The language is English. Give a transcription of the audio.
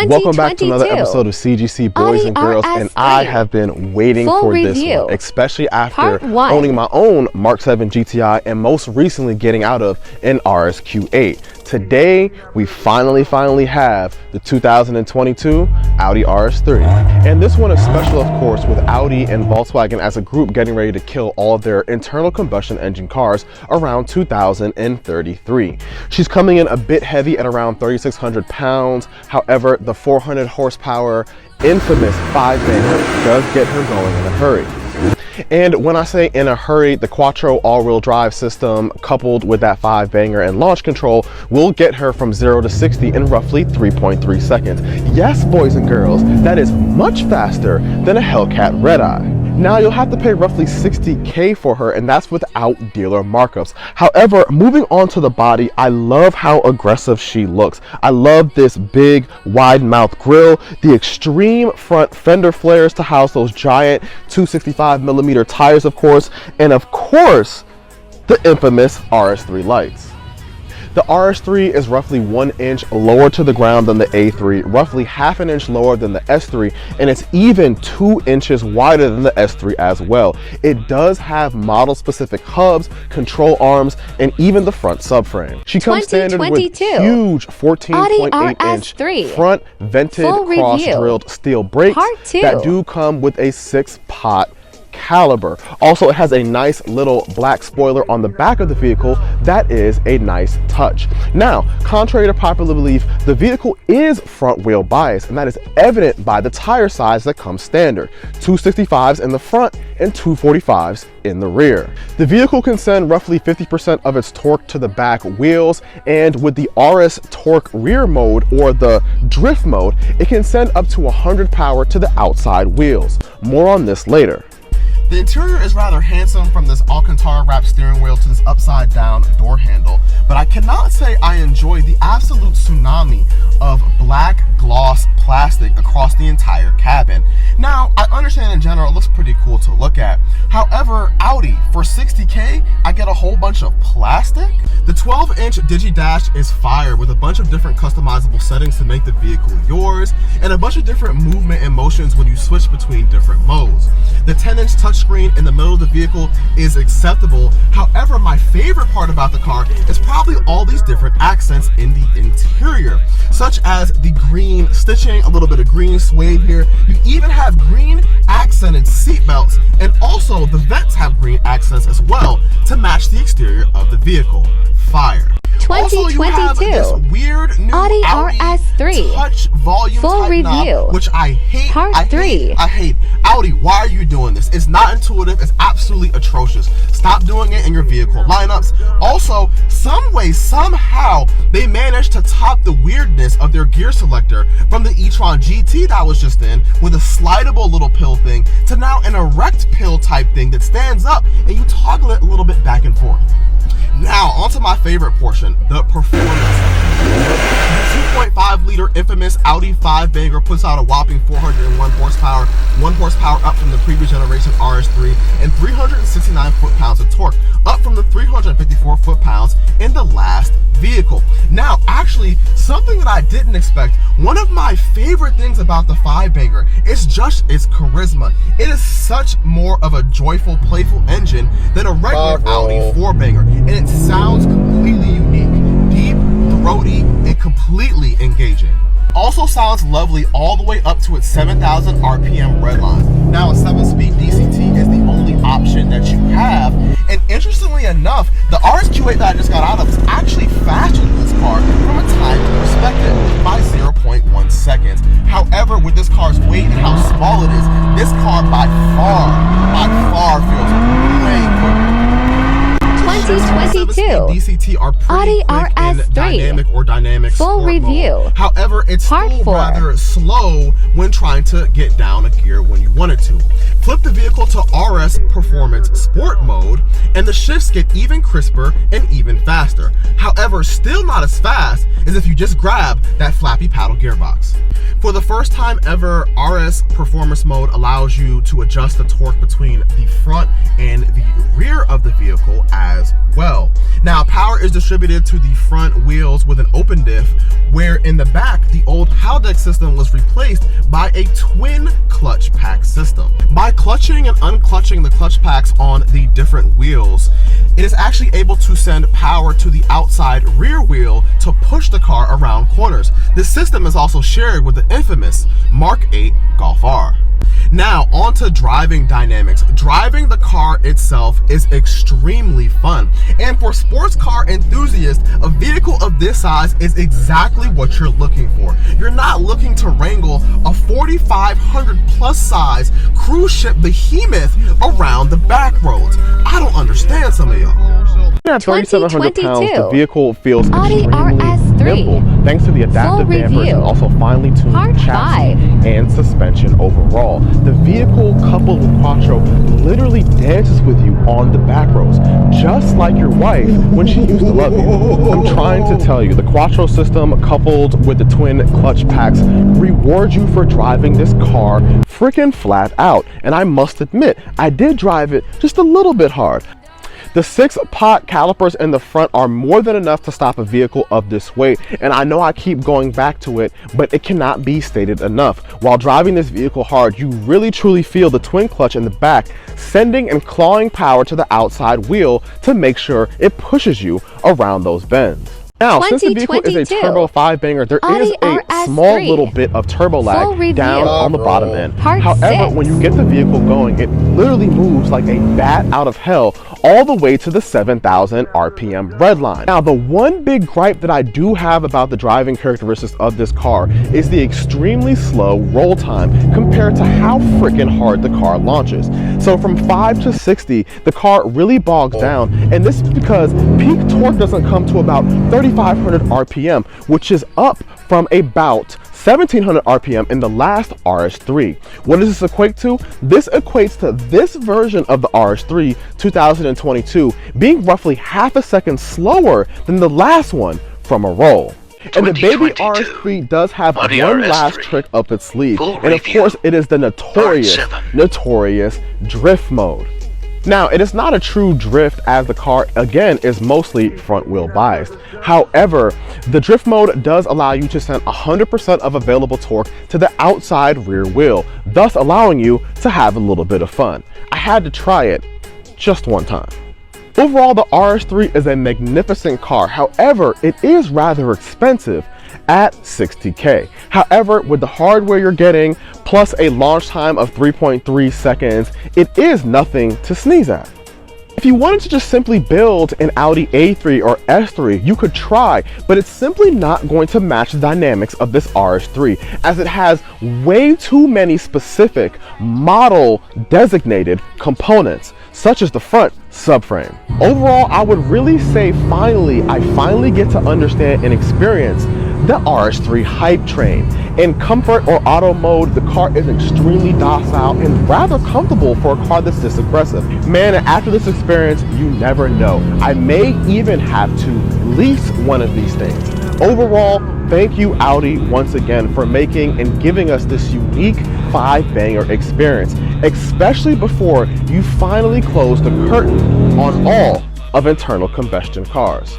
Welcome back to another episode of CGC Boys and Girls, and I have been waiting for this one, especially after owning my own Mark 7 GTI and most recently getting out of an RSQ8. Today, we finally have the 2022 Audi RS3. And this one is special, of course, with Audi and Volkswagen as a group getting ready to kill all of their internal combustion engine cars around 2033. She's coming in a bit heavy at around 3,600 pounds. However, the 400 horsepower infamous 5-banger does get her going in a hurry. And when I say in a hurry, the Quattro all-wheel drive system coupled with that 5-banger and launch control will get her from 0 to 60 in roughly 3.3 seconds. Yes, boys and girls, that is much faster than a Hellcat Red Eye. Now, you'll have to pay roughly $60K for her, and that's without dealer markups. However, moving on to the body, I love how aggressive she looks. I love this big, wide mouth grille, the extreme front fender flares to house those giant 265mm tires, of course, and of course, the infamous RS3 lights. The RS3 is roughly 1 inch lower to the ground than the A3, roughly ½ an inch lower than the S3, and it's even 2 inches wider than the S3 as well. It does have model-specific hubs, control arms, and even the front subframe. She comes standard with huge 14.8-inch front vented cross-drilled steel brakes that do come with a 6-pot caliber. Also, it has a nice little black spoiler on the back of the vehicle that is a nice touch. Now, contrary to popular belief, the vehicle is front wheel biased, and that is evident by the tire size that comes standard: 265s in the front and 245s in the rear. The vehicle can send roughly 50% of its torque to the back wheels, and with the RS torque rear mode, or the drift mode, it can send up to 100 power to the outside wheels. More on this later. The interior is rather handsome, from this Alcantara wrapped steering wheel to this upside down door handle, but I cannot say I enjoy the absolute tsunami of black gloss plastic across the entire cabin. Now, I understand in general it looks pretty cool to look at. However, Audi, for $60K, I get a whole bunch of plastic? The 12-inch Digi-Dash is fire, with a bunch of different customizable settings to make the vehicle yours, and a bunch of different movement and motions when you switch between different modes. The 10-inch touchscreen in the middle of the vehicle is acceptable. However, my favorite part about the car is probably all these different accents in the interior, such as the green stitching, a little bit of green suede here. You even have green accented seat belts, and also the vents have green accents as well to match the exterior of the vehicle. Fire. 2022 also, you have this weird new Audi RS3 touch volume full type review knob, which I hate. Part 3. I hate. Audi, why are you doing this? It's not intuitive. It's absolutely atrocious. Stop doing it in your vehicle lineups. Also, some way, somehow, they managed to top the weirdness of their gear selector from the e-tron GT that I was just in, with a slidable little pill thing, to now an erect pill type thing that stands up and you toggle it a little bit back and forth. Now, onto my favorite portion, the performance. The 2.5-liter infamous Audi 5-banger puts out a whopping 401 horsepower, 1 horsepower up from the previous generation RS3, and 369 foot-pounds of torque, up from the 354 foot-pounds in the last vehicle. Now, actually, something that I didn't expect, one of my favorite things about the 5-banger is just its charisma. It is such more of a joyful, playful engine than a regular Audi 4-banger, and it sounds completely unique, deep, throaty, and completely engaging. Also sounds lovely all the way up to its 7,000 RPM redline. Now, a 7-speed DCT is the only option that you have, and interestingly enough, the RSQ8 that I just got out of is actually faster than this car from a time perspective by 0.1 seconds. However, with this car's weight and how small it is, this car by far feels way quicker. 2022 DCT are pretty quick in dynamic or dynamic full review mode. However, it's Part still 4. rather slow when trying to get down a gear when you wanted to. Flip the vehicle to RS Performance Sport mode, and and the shifts get even crisper and even faster. However, still not as fast as if you just grab that flappy paddle gearbox. For the first time ever, RS Performance Mode allows you to adjust the torque between the front and the rear of the vehicle as well. Now, power is distributed to the front wheels with an open diff, where in the back, the old Haldex system was replaced by a twin clutch pack system. By clutching and unclutching the clutch packs on the different wheels, it is actually able to send power to the outside rear wheel to push the car around corners. This system is also shared with the infamous Mark 8 Golf R. Now, on to driving dynamics. Driving the car itself is extremely fun. And for sports car enthusiasts, a vehicle of this size is exactly what you're looking for. You're not looking to wrangle a 4,500 plus size cruise ship behemoth around the back roads. I don't understand some of y'all. At 3,700 pounds, the vehicle feels Audi RS3. nimble thanks to the adaptive dampers and also finely tuned chassis and suspension overall. The vehicle, coupled with Quattro, literally dances with you on the back roads, just like your wife when she used to love you. I'm trying to tell you, the Quattro system, coupled with the twin clutch packs, reward you for driving this car freaking flat out. And I must admit, I did drive it just a little bit hard. The 6-pot calipers in the front are more than enough to stop a vehicle of this weight, and I know I keep going back to it, but it cannot be stated enough. While driving this vehicle hard, you really truly feel the twin clutch in the back, sending and clawing power to the outside wheel to make sure it pushes you around those bends. Now, since the vehicle is a turbo 5-banger, there is a small little bit of turbo lag down on the bottom end. However, when you get the vehicle going, it literally moves like a bat out of hell all the way to the 7,000 RPM red line. Now, the one big gripe that I do have about the driving characteristics of this car is the extremely slow roll time compared to how freaking hard the car launches. So from 5 to 60, the car really bogs down, and this is because peak torque doesn't come to about 3,500 RPM, which is up from about 1,700 RPM in the last RS3. What does this equate to? This equates to this version of the RS3 2022 being roughly half a second slower than the last one from a roll. And the baby RS3 does have one last trick up its sleeve, and of course it is the notorious drift mode. Now, it is not a true drift, as the car again is mostly front wheel biased. However, the drift mode does allow you to send 100% of available torque to the outside rear wheel, thus allowing you to have a little bit of fun. I had to try it just one time. Overall, the RS3 is a magnificent car. However, it is rather expensive at $60K. However, with the hardware you're getting, plus a launch time of 3.3 seconds, it is nothing to sneeze at. If you wanted to just simply build an Audi A3 or S3, you could try, but it's simply not going to match the dynamics of this RS3, as it has way too many specific model designated components, such as the front subframe. Overall, I would really say I finally get to understand and experience the RS3 hype train. In comfort or auto mode, the car is extremely docile and rather comfortable for a car that's this aggressive. Man, after this experience, you never know. I may even have to lease one of these things. Overall, thank you Audi once again for making and giving us this unique 5-banger experience, especially before you finally close the curtain on all of internal combustion cars.